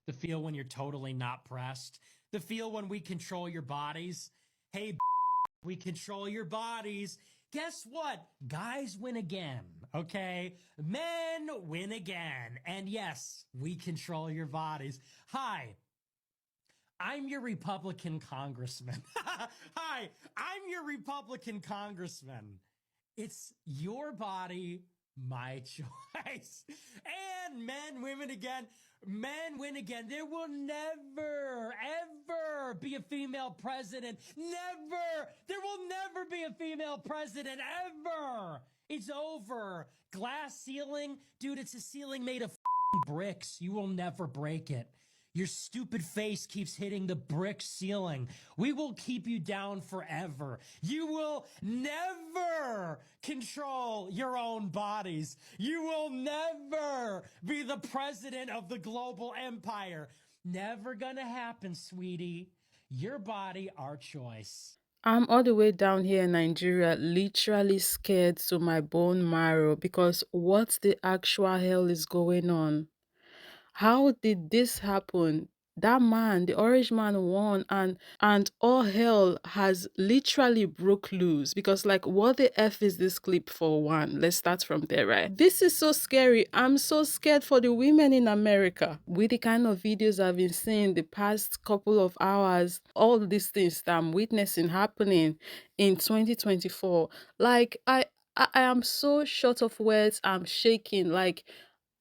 The feel when you're totally not pressed. The feel when we control your bodies. Hey, we control your bodies. Guess what? Guys win again, okay? Men win again. And yes, we control your bodies. Hi, I'm your Republican congressman. Hi, I'm your Republican congressman. It's your body, my choice. And men, women again. Men win again. There will never, ever be a female president. Never. There will never be a female president, ever. It's over. Glass ceiling. Dude, it's a ceiling made of bricks. You will never break it. Your stupid face keeps hitting the brick ceiling. We will keep you down forever. You will never control your own bodies. You will never be the president of the global empire. Never gonna happen, sweetie. Your body, our choice. I'm all the way down here in Nigeria, literally scared to my bone marrow because what the actual hell is going on? How did this happen? That man, the orange man won and all hell has literally broke loose because like what the F is this clip for one? Let's start from there, right? This is so scary. I'm so scared for the women in America. With the kind of videos I've been seeing the past couple of hours, all these things that I'm witnessing happening in 2024, like I am so short of words. I'm shaking. Like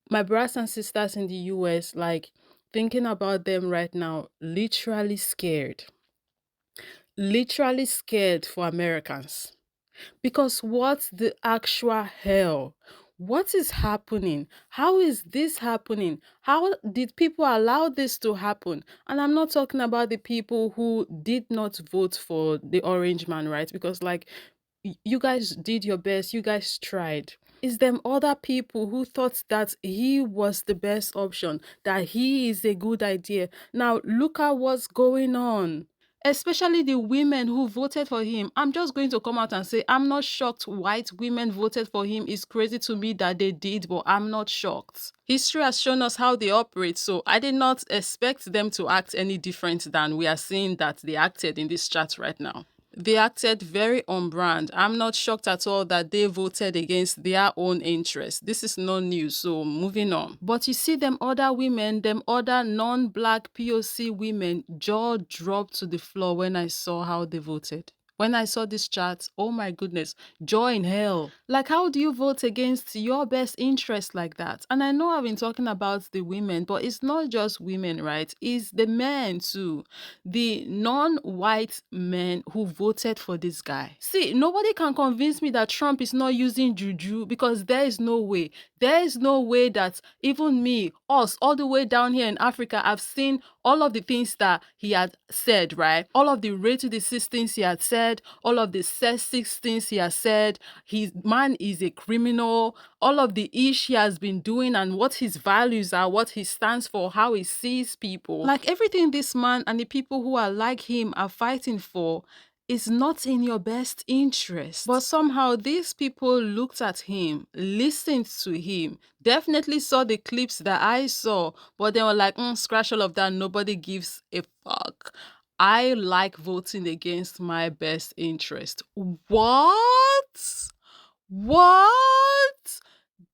my brothers and sisters in the US, like thinking about them right now, literally scared for Americans. Because what's the actual hell? What is happening? How is this happening? How did people allow this to happen? And I'm not talking about the people who did not vote for the orange man, right? Because like you guys did your best, you guys tried. It's them other people who thought that he was the best option, that he is a good idea. Now look at what's going on. Especially the women who voted for him. I'm just going to come out and say, I'm not shocked white women voted for him. It's crazy to me that they did, but I'm not shocked. History has shown us how they operate, so I did not expect them to act any different than we are seeing that they acted in this chat right now. They acted very on brand. I'm not shocked at all that they voted against their own interests. This is no news, so moving on. But you see them other women, them other non-black POC women, jaw dropped to the floor when I saw how they voted. When I saw this chart, oh my goodness, joy in hell. Like, how do you vote against your best interest like that? And I know I've been talking about the women, but it's not just women, right? It's the men too. The non-white men who voted for this guy. See, nobody can convince me that Trump is not using juju because there is no way. There is no way that even me, us, all the way down here in Africa, I've seen all of the things that he had said, right? All of the racist things he had said, all of the sexist things he has said. His man is a criminal. All of the ish he has been doing and what his values are, what he stands for, how he sees people. Like everything this man and the people who are like him are fighting for is not in your best interest. But somehow these people looked at him, listened to him, definitely saw the clips that I saw, but they were like, scratch all of that, nobody gives a fuck. I like voting against my best interest. What? What?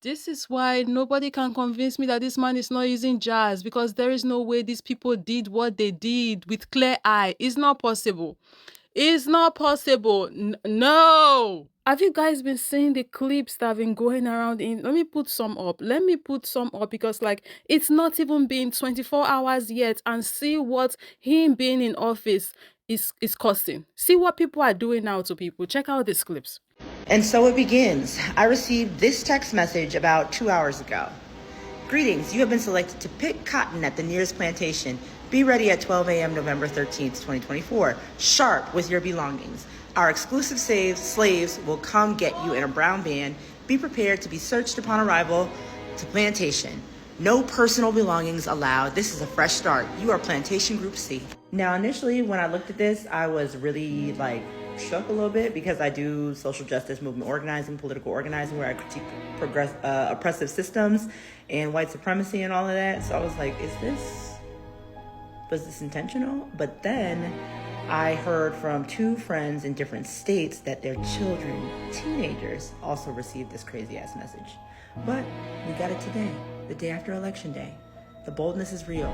This is why nobody can convince me that this man is not using jazz, because there is no way these people did what they did with clear eye. It's not possible. It's not possible. No. Have you guys been seeing the clips that have been going around let me put some up. Let me put some up because like it's not even been 24 hours yet and see what him being in office is costing. See what people are doing now to people. Check out these clips. And so it begins. I received this text message about 2 hours ago. Greetings, you have been selected to pick cotton at the nearest plantation. Be ready at 12 a.m. November 13th, 2024, sharp with your belongings. Our exclusive slaves will come get you in a brown van. Be prepared to be searched upon arrival to plantation. No personal belongings allowed. This is a fresh start. You are Plantation Group C. Now, initially, when I looked at this, I was really shook a little bit because I do social justice movement organizing, political organizing, where I critique oppressive systems and white supremacy and all of that. So I was like, is this Was this intentional? But then I heard from two friends in different states that their children, teenagers, also received this crazy ass message. But we got it today, the day after Election Day. The boldness is real.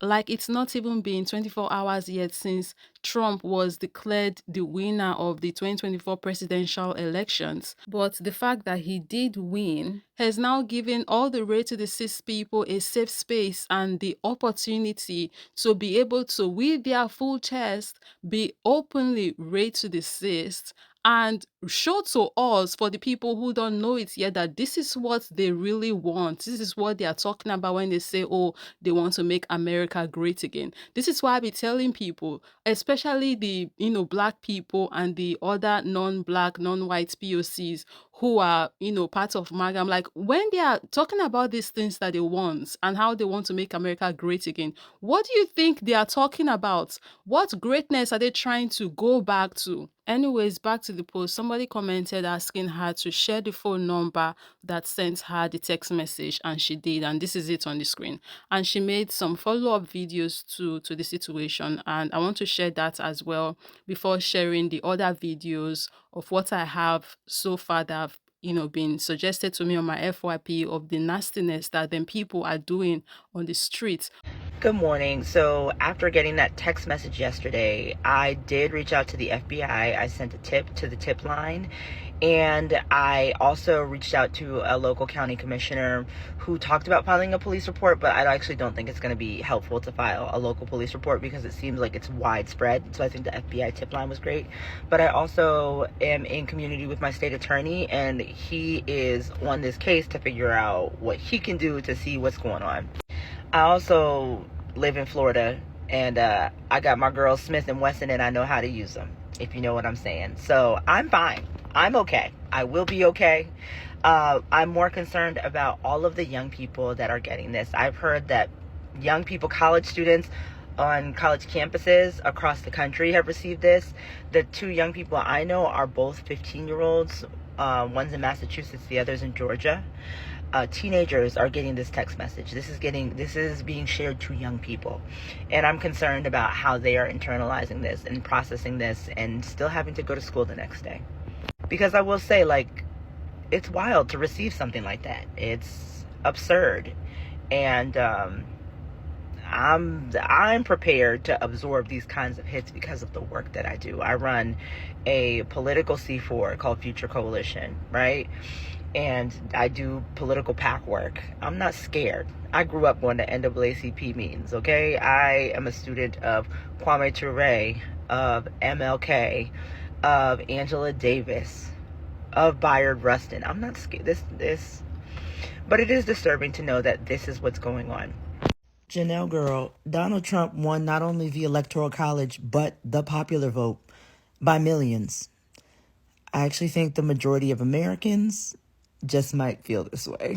Like, it's not even been 24 hours yet since Trump was declared the winner of the 2024 presidential elections. But the fact that he did win has now given all the way to the cis people a safe space and the opportunity to be able to, with their full chest, be openly racist and show to us, for the people who don't know it yet, that this is what they really want. This is what they are talking about when they say, oh, they want to make America great again. This is why I be telling people, especially the, black people and the other non-black, non-white POCs who are, part of MAGA. I'm like, when they are talking about these things that they want and how they want to make America great again, what do you think they are talking about? What greatness are they trying to go back to? Anyways, back to the post. Somebody commented asking her to share the phone number that sent her the text message, and she did, and this is it on the screen. And she made some follow-up videos to the situation, and I want to share that as well before sharing the other videos of what I have so far that have been suggested to me on my FYP of the nastiness that then people are doing on the streets. Good morning. So after getting that text message yesterday, I did reach out to the FBI. I sent a tip to the tip line, and I also reached out to a local county commissioner who talked about filing a police report, but I actually don't think it's going to be helpful to file a local police report because it seems like it's widespread. So I think the FBI tip line was great. But I also am in community with my state attorney, and he is on this case to figure out what he can do to see what's going on. I also live in Florida, and I got my girls Smith and Wesson, and I know how to use them, if you know what I'm saying. So I'm fine. I'm okay. I will be okay. I'm more concerned about all of the young people that are getting this. I've heard that young people, college students on college campuses across the country have received this. The two young people I know are both 15-year-olds. One's in Massachusetts, the other's in Georgia. Teenagers are getting this text message. This is being shared to young people, and I'm concerned about how they are internalizing this and processing this and still having to go to school the next day. Because I will say, like, it's wild to receive something like that. It's absurd, and I'm prepared to absorb these kinds of hits because of the work that I do. I run a political C4 called Future Coalition, right? And I do political PAC work. I'm not scared. I grew up going to NAACP meetings, okay? I am a student of Kwame Ture, of MLK, of Angela Davis, of Bayard Rustin. I'm not scared. But it is disturbing to know that this is what's going on. Janelle girl, Donald Trump won not only the Electoral College, but the popular vote by millions. I actually think the majority of Americans just might feel this way.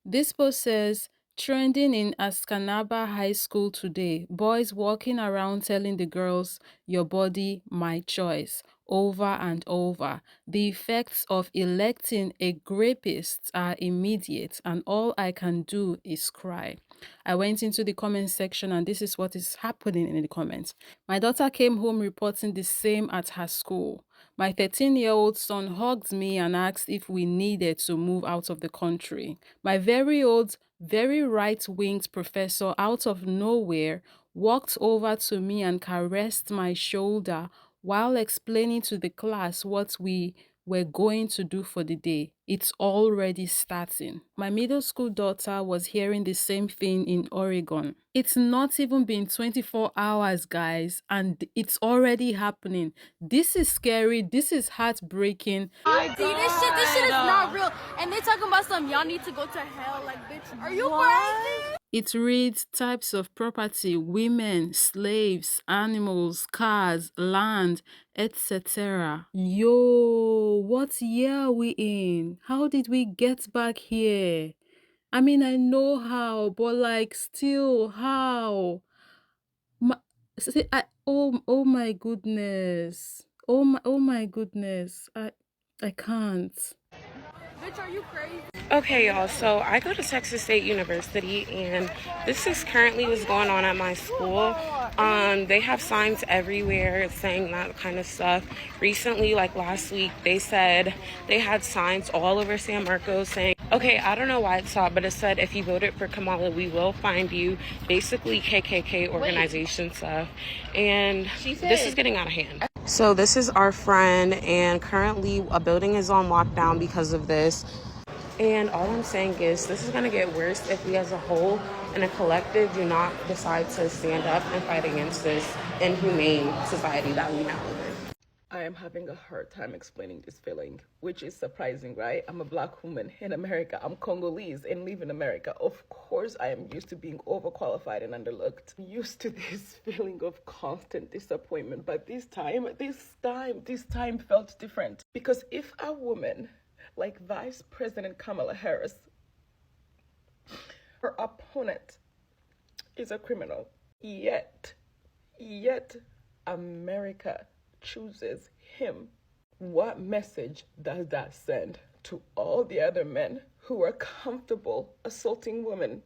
This post says, trending in Askanaba High School today, boys walking around telling the girls, your body, my choice, over and over. The effects of electing a rapist are immediate, and all I can do is cry. I went into the comment section, and this is what is happening in the comments. My daughter came home reporting the same at her school. My 13-year-old son hugged me and asked if we needed to move out of the country. My very old, very right-winged professor out of nowhere walked over to me and caressed my shoulder while explaining to the class what we were going to do for the day. It's already starting. My middle school daughter was hearing the same thing in Oregon. It's not even been 24 hours, guys, and it's already happening. This is scary. This is heartbreaking. See, this shit is not real. And they talking about some y'all need to go to hell. Like, bitch, are you crazy? It reads types of property, women, slaves, animals, cars, land, etc. Yo, what year are we in? How did we get back here? I mean, I know how, but like, still, how? See, oh my goodness. Oh my goodness. I can't. Bitch, are you crazy? Okay, y'all, so I go to Texas State University, and this is currently what's going on at my school. They have signs everywhere saying that kind of stuff. Recently, like last week, they said they had signs all over San Marcos saying, okay, I don't know why it stopped, but it said, if you voted for Kamala, we will find you. Basically, KKK organization stuff. And this is getting out of hand. So this is our friend, and currently a building is on lockdown because of this. And all I'm saying is this is going to get worse if we as a whole and a collective do not decide to stand up and fight against this inhumane society that we now live in. I am having a hard time explaining this feeling, which is surprising, right? I'm a Black woman in America. I'm Congolese and live in America. Of course, I am used to being overqualified and underlooked. I'm used to this feeling of constant disappointment. But this time felt different. Because if a woman like Vice President Kamala Harris, her opponent is a criminal, yet America chooses him, what message does that send to all the other men who are comfortable assaulting women?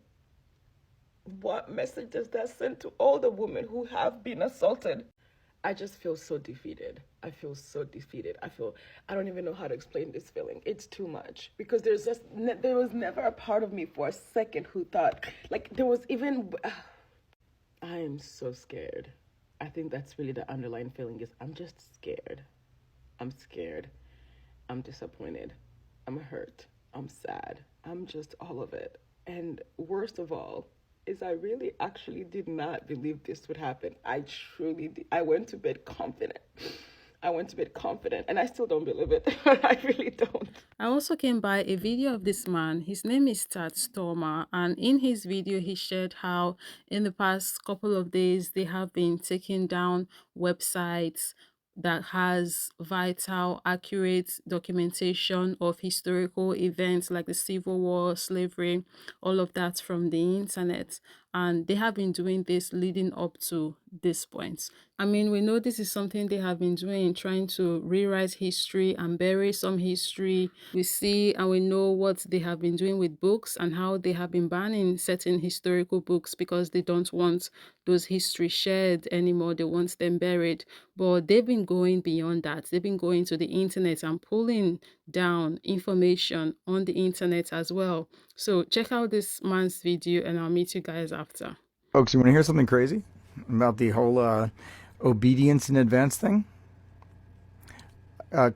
What message does that send to all the women who have been assaulted? I just feel so defeated. I feel so defeated. I don't even know how to explain this feeling. It's too much. Because there was never a part of me for a second who thought, like there was even, I am so scared. I think that's really the underlying feeling is I'm just scared. I'm scared. I'm disappointed. I'm hurt. I'm sad. I'm just all of it. And worst of all, is I really actually did not believe this would happen. I truly did. I went to bed confident. And I still don't believe it. I really don't. I also came by a video of this man. His name is Tat Stormer, and in his video he shared how in the past couple of days they have been taking down websites that has vital, accurate documentation of historical events like the Civil War, slavery, all of that from the internet. And they have been doing this leading up to this point. I mean, we know this is something they have been doing, trying to rewrite history and bury some history. We see and we know what they have been doing with books and how they have been banning certain historical books because they don't want those history shared anymore. They want them buried. But they've been going beyond that. They've been going to the internet and pulling down information on the internet as well. So check out this man's video and I'll meet you guys after. Folks, you want to hear something crazy about the whole obedience in advance thing?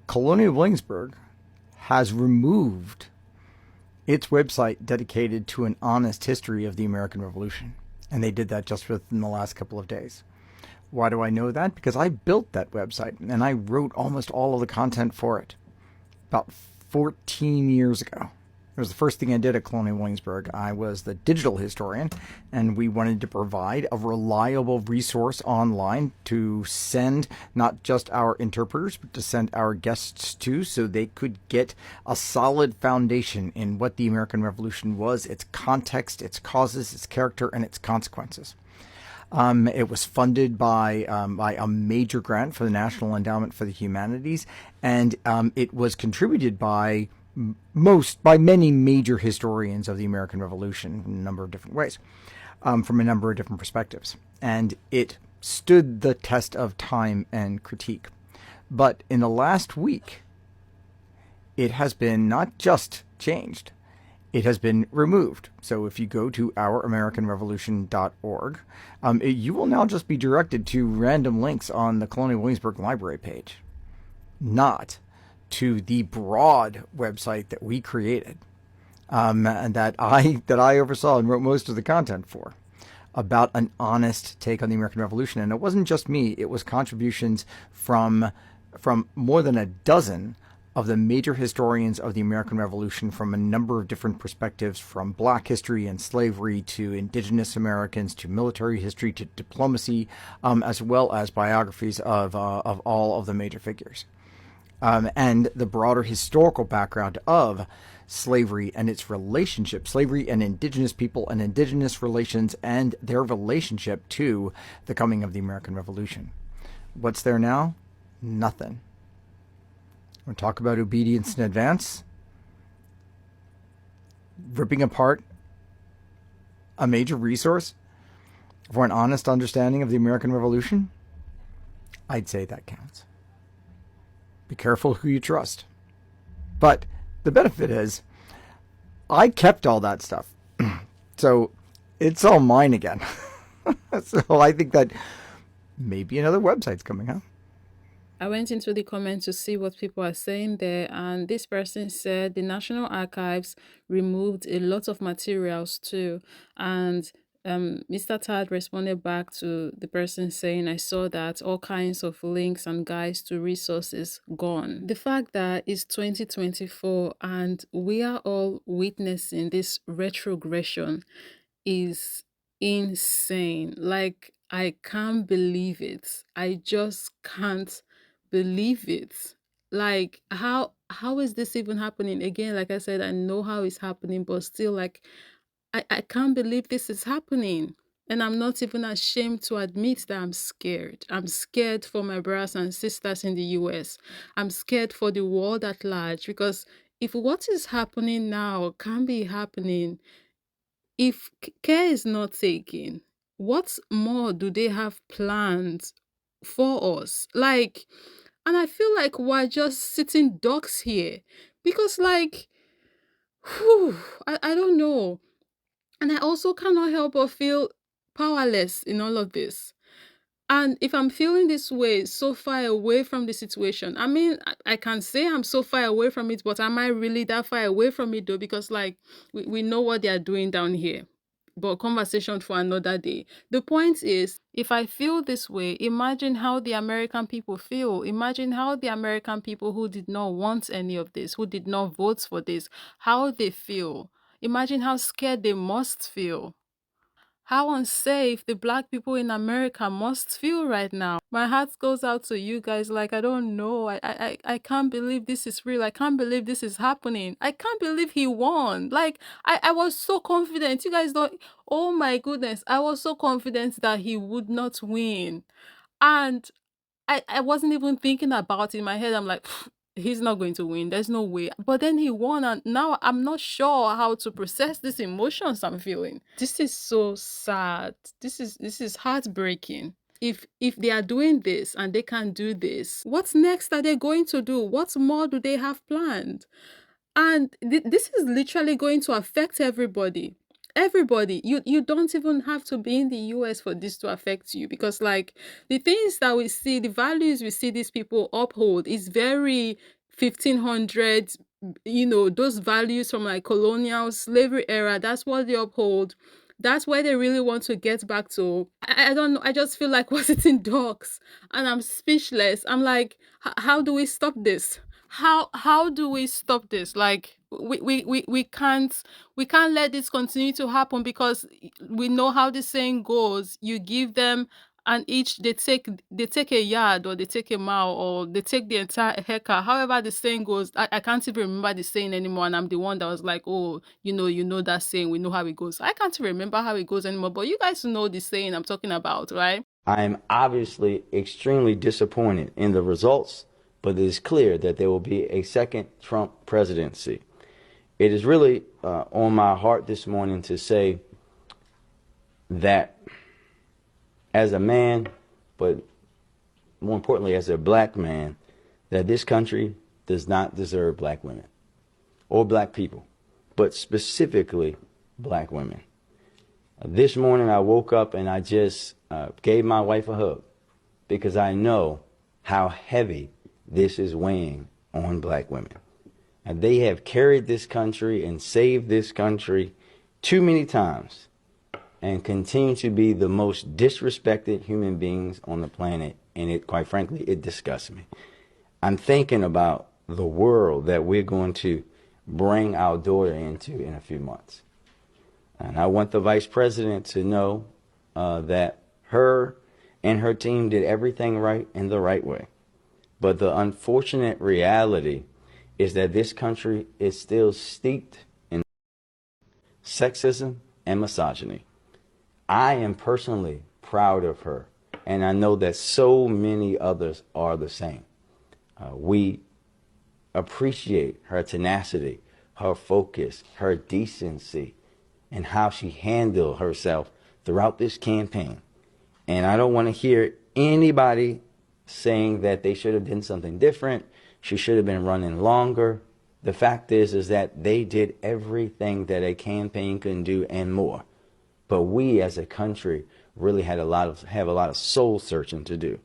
Colonial Williamsburg has removed its website dedicated to an honest history of the American Revolution. And they did that just within the last couple of days. Why do I know that? Because I built that website and I wrote almost all of the content for it about 14 years ago. It was the first thing I did at Colonial Williamsburg. I was the digital historian, and we wanted to provide a reliable resource online to send not just our interpreters, but to send our guests to so they could get a solid foundation in what the American Revolution was, its context, its causes, its character, and its consequences. It was funded by a major grant for the National Endowment for the Humanities, and it was contributed by many major historians of the American Revolution in a number of different ways, from a number of different perspectives. And it stood the test of time and critique. But in the last week, it has been not just changed, it has been removed. So if you go to ouramericanrevolution.org, you will now just be directed to random links on the Colonial Williamsburg Library page, not to the broad website that we created, and that I oversaw and wrote most of the content for, about an honest take on the American Revolution. And it wasn't just me; it was contributions from more than a dozen of the major historians of the American Revolution from a number of different perspectives, from Black history and slavery to Indigenous Americans to military history to diplomacy, as well as biographies of all of the major figures. And the broader historical background of slavery and its relationship, slavery and indigenous people and indigenous relations and their relationship to the coming of the American Revolution. What's there now? Nothing. We'll talk about obedience in advance. ripping apart a major resource for an honest understanding of the American Revolution, I'd say that counts. Be careful who you trust. But the benefit is, I kept all that stuff. So it's all mine again. So I think that maybe another website's coming up. I went into the comments to see what people are saying there, and this person said the National Archives removed a lot of materials too. And Mr. Tad responded back to the person saying, I saw that all kinds of links and guides to resources gone. The fact that it's 2024 and we are all witnessing this retrogression is insane. Like, I can't believe it. I just can't believe it. Like, how is this even happening? Again, like I said, I know how it's happening, but still, like, I can't believe this is happening. And I'm not even ashamed to admit that I'm scared. I'm scared for my brothers and sisters in the US. I'm scared for the world at large, because if what is happening now can be happening, if care is not taken, what more do they have planned for us? Like, and I feel like we're just sitting ducks here because, like, whew, I don't know. And I also cannot help but feel powerless in all of this. And if I'm feeling this way, so far away from the situation, I mean, I can say I'm so far away from it, but am I really that far away from it though? Because, like, we know what they are doing down here. But conversation for another day. The point is, if I feel this way, imagine how the American people feel. Imagine how the American people who did not want any of this, who did not vote for this, how they feel. Imagine how scared they must feel. How unsafe the Black people in America must feel right now. My heart goes out to you guys. Like, I don't know. I can't believe this is real. I can't believe this is happening. I can't believe he won. Like, I was so confident. You guys don't. Oh my goodness. I was so confident that he would not win. And I wasn't even thinking about it in my head. I'm like, he's not going to win. There's no way. But then he won, and now I'm not sure how to process these emotions I'm feeling. This is so sad. This is heartbreaking. If they are doing this and they can do this, what's next are they going to do? What more do they have planned? And this is literally going to affect everybody. Everybody. You don't even have to be in the US for this to affect you, because, like, the things that we see, the values we see these people uphold is very 1500s, those values from, like, colonial slavery era. That's what they uphold. That's where they really want to get back to. I don't know. I just feel like we're sitting ducks and I'm speechless. I'm like, how do we stop this? How do we stop this? Like, we can't let this continue to happen, because we know how the saying goes. You give them, and each they take a yard, or they take a mile, or they take the entire hectare. However the saying goes, I can't even remember the saying anymore, and I'm the one that was like, oh, you know that saying, we know how it goes. I can't remember how it goes anymore, but you guys know the saying I'm talking about, right? I am obviously extremely disappointed in the results, but it is clear that there will be a second Trump presidency. It is really on my heart this morning to say that as a man, but more importantly as a Black man, that this country does not deserve Black women or Black people, but specifically Black women. This morning I woke up and I just gave my wife a hug, because I know how heavy this is weighing on Black women. And they have carried this country and saved this country too many times, and continue to be the most disrespected human beings on the planet. And it, quite frankly, it disgusts me. I'm thinking about the world that we're going to bring our daughter into in a few months. And I want the vice president to know that her and her team did everything right in the right way. But the unfortunate reality is that this country is still steeped in sexism and misogyny. I am personally proud of her, and I know that so many others are the same. We appreciate her tenacity, her focus, her decency, and how she handled herself throughout this campaign. And I don't want to hear anybody saying that they should have done something different. She should have been running longer. The fact is that they did everything that a campaign can do and more. But we as a country really have a lot of soul searching to do.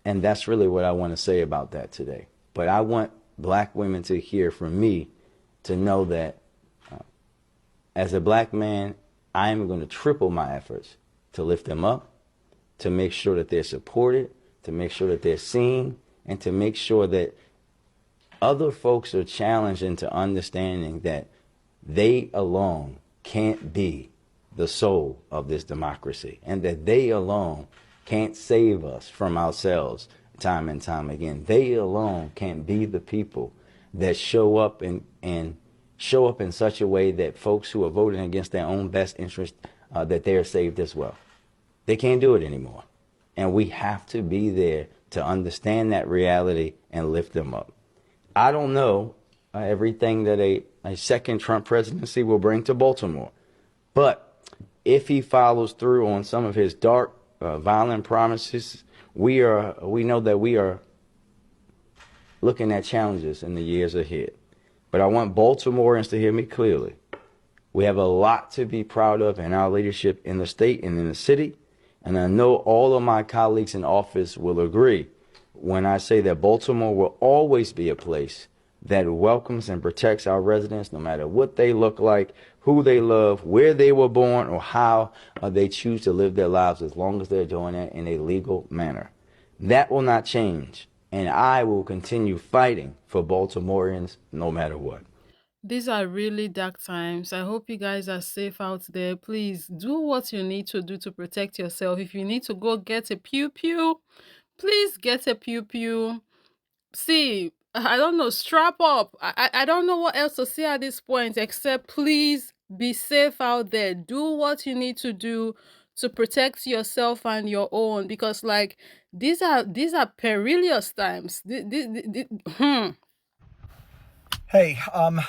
And that's really what I want to say about that today. But I want black women to hear from me to know that as a black man, I am going to triple my efforts to lift them up, to make sure that they're supported, to make sure that they're seen, and to make sure that other folks are challenged into understanding that they alone can't be the soul of this democracy, and that they alone can't save us from ourselves time and time again. They alone can't be the people that show up and show up in such a way that folks who are voting against their own best interest, that they are saved as well. They can't do it anymore. And we have to be there to understand that reality and lift them up. I don't know everything that a second Trump presidency will bring to Baltimore. But if he follows through on some of his dark, violent promises, we know that we are looking at challenges in the years ahead. But I want Baltimoreans to hear me clearly. We have a lot to be proud of in our leadership in the state and in the city. And I know all of my colleagues in office will agree when I say that Baltimore will always be a place that welcomes and protects our residents, no matter what they look like, who they love, where they were born, or how they choose to live their lives, as long as they're doing it in a legal manner. That will not change. And I will continue fighting for Baltimoreans no matter what. These are really dark times. I hope you guys are safe out there. Please do what you need to do to protect yourself. If you need to go get a pew pew, please get a pew pew. See, I don't know, strap up. I don't know what else to say at this point, except please be safe out there. Do what you need to do to protect yourself and your own, because like these are perilous times. Hey, I'm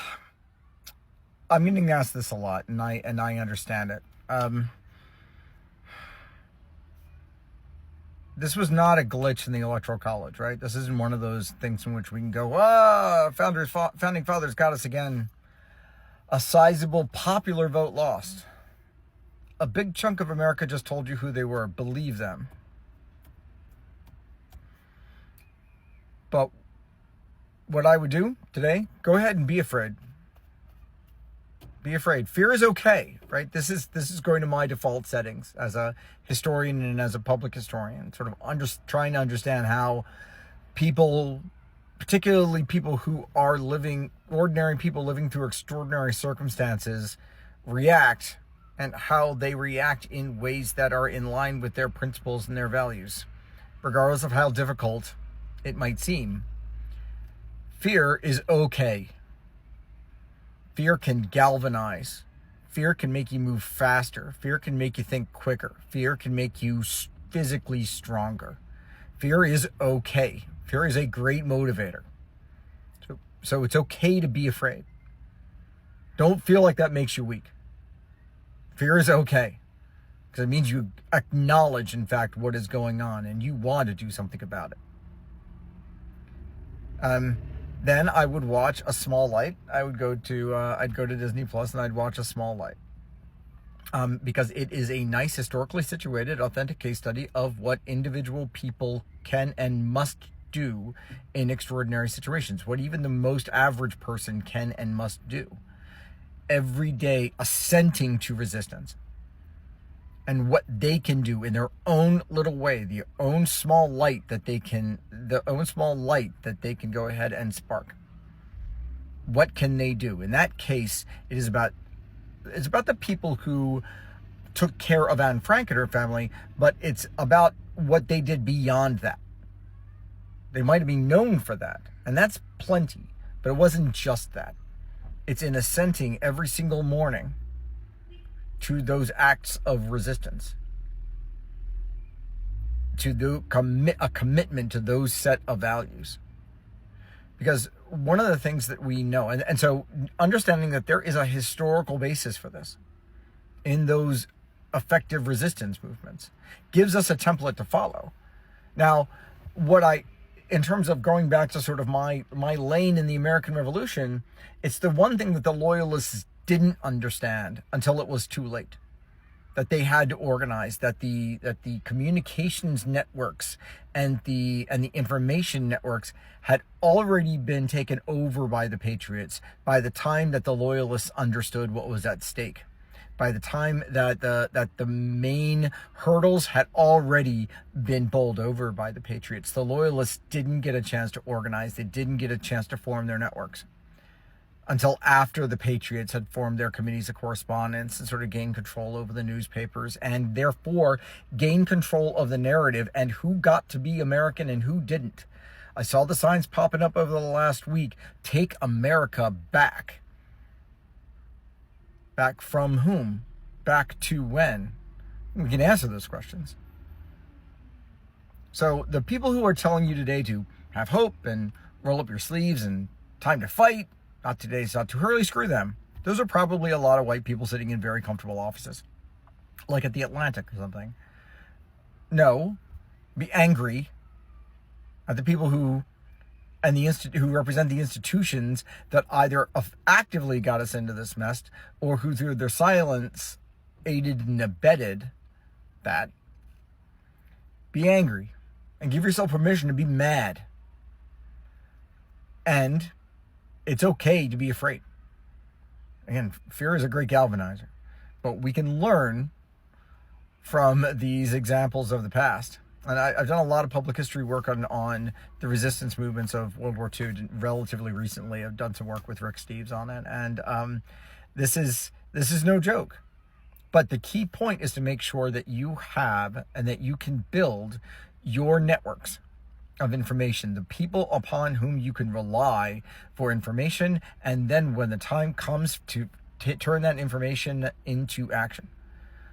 getting asked this a lot, and I understand it. This was not a glitch in the Electoral College, right? This isn't one of those things in which we can go, founding fathers got us again. A sizable popular vote lost. A big chunk of America just told you who they were. Believe them. But what I would do today, go ahead and be afraid. Be afraid. Fear is okay, right? This is going to my default settings as a historian and as a public historian, sort of trying to understand how people, particularly people who are ordinary people living through extraordinary circumstances, react, and how they react in ways that are in line with their principles and their values, regardless of how difficult it might seem. Fear is okay. Fear can galvanize. Fear can make you move faster. Fear can make you think quicker. Fear can make you physically stronger. Fear is okay. Fear is a great motivator. So it's okay to be afraid. Don't feel like that makes you weak. Fear is okay, because it means you acknowledge, in fact, what is going on and you want to do something about it. Then I would watch A Small Light. I'd go to Disney Plus and I'd watch A Small Light. Because it is a nice, historically situated, authentic case study of what individual people can and must do in extraordinary situations. What even the most average person can and must do. Every day assenting to resistance. And what they can do in their own little way, the own small light that they can go ahead and spark. What can they do? In that case, it's about the people who took care of Anne Frank and her family, but it's about what they did beyond that. They might have been known for that, and that's plenty, but it wasn't just that. It's in assenting every single morning to those acts of resistance, to a commitment to those set of values, Because one of the things that we know, and so understanding that there is a historical basis for this in those effective resistance movements gives us a template to follow. Now, in terms of going back to sort of my lane in the American Revolution, it's the one thing that the Loyalists didn't understand until it was too late. That they had to organize, that the communications networks and the information networks had already been taken over by the Patriots by the time that the Loyalists understood what was at stake. By the time that the main hurdles had already been bowled over by the Patriots, the Loyalists didn't get a chance to organize. They didn't get a chance to form their networks until after the Patriots had formed their committees of correspondence and sort of gained control over the newspapers, and therefore gained control of the narrative and who got to be American and who didn't. I saw the signs popping up over the last week. Take America back. Back from whom? Back to when? We can answer those questions. So the people who are telling you today to have hope and roll up your sleeves and time to fight, not today, it's not too early, screw them. Those are probably a lot of white people sitting in very comfortable offices, like at the Atlantic or something. No, be angry at the people who represent the institutions that either actively got us into this mess or who through their silence aided and abetted that. Be angry and give yourself permission to be mad. And it's okay to be afraid. Again, fear is a great galvanizer, but we can learn from these examples of the past. And I've done a lot of public history work on the resistance movements of World War II relatively recently. I've done some work with Rick Steves on it, and this is no joke. But the key point is to make sure that you have and that you can build your networks of information, the people upon whom you can rely for information, and then when the time comes to turn that information into action.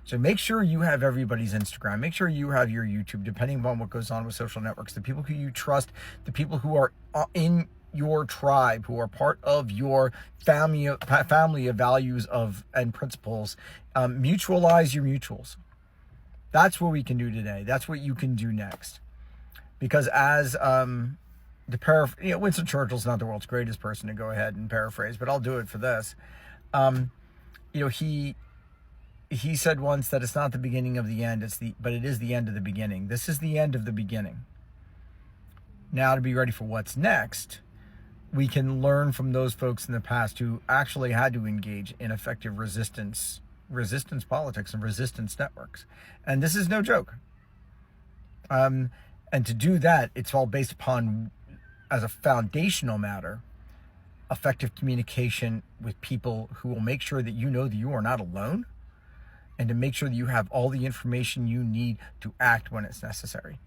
So make sure you have everybody's Instagram. Make sure you have your YouTube, depending upon what goes on with social networks. The people who you trust, the people who are in your tribe, who are part of your family of values and principles. Mutualize your mutuals. That's what we can do today. That's what you can do next. Because as Winston Churchill's not the world's greatest person to go ahead and paraphrase, but I'll do it for this. He said once that it's not the beginning of the end, but it is the end of the beginning. This is the end of the beginning. Now, to be ready for what's next, we can learn from those folks in the past who actually had to engage in effective resistance politics and resistance networks. And this is no joke. And to do that, it's all based upon, as a foundational matter, effective communication with people who will make sure that you know that you are not alone, and to make sure that you have all the information you need to act when it's necessary.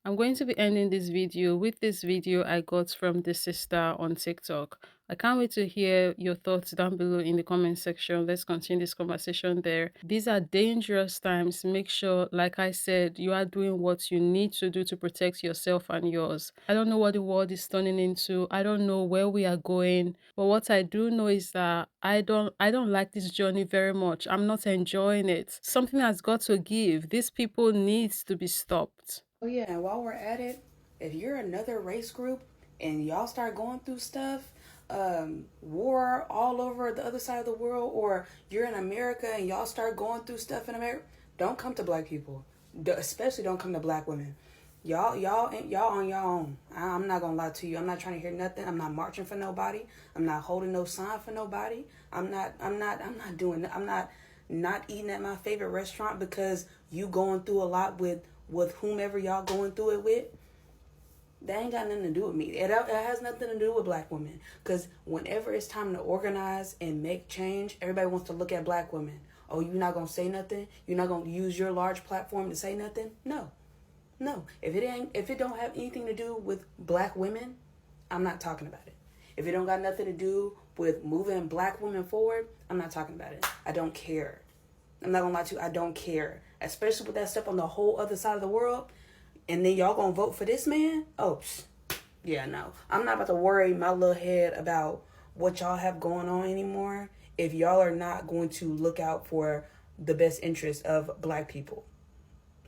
I'm going to be ending this video with this video I got from the sister on TikTok. I can't wait to hear your thoughts down below in the comment section. Let's continue this conversation there. These are dangerous times. Make sure, like I said, you are doing what you need to do to protect yourself and yours. I don't know what the world is turning into. I don't know where we are going. But what I do know is that I don't like this journey very much. I'm not enjoying it. Something has got to give. These people needs to be stopped. Oh yeah, and while we're at it, if you're another race group and y'all start going through stuff, war all over the other side of the world, or you're in America and y'all start going through stuff in America, don't come to black people. Especially don't come to black women. Y'all on your own. I'm not gonna lie to you. I'm not trying to hear nothing. I'm not marching for nobody. I'm not holding no sign for nobody. I'm not doing that. I'm not eating at my favorite restaurant because you going through a lot with whomever y'all going through it with. That ain't got nothing to do with me. It has nothing to do with black women. Because whenever it's time to organize and make change, everybody wants to look at black women. Oh, you're not going to say nothing? You're not going to use your large platform to say nothing? No. If it don't have anything to do with black women, I'm not talking about it. If it don't got nothing to do with moving black women forward, I'm not talking about it. I don't care. I'm not going to lie to you. I don't care. Especially with that stuff on the whole other side of the world. And then y'all gonna vote for this man? Oh, Yeah, no. I'm not about to worry my little head about what y'all have going on anymore if y'all are not going to look out for the best interest of black people.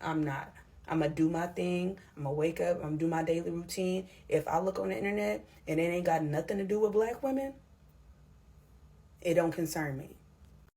I'm not. I'm going to do my thing. I'm going to wake up. I'm going to do my daily routine. If I look on the internet and it ain't got nothing to do with black women, it don't concern me.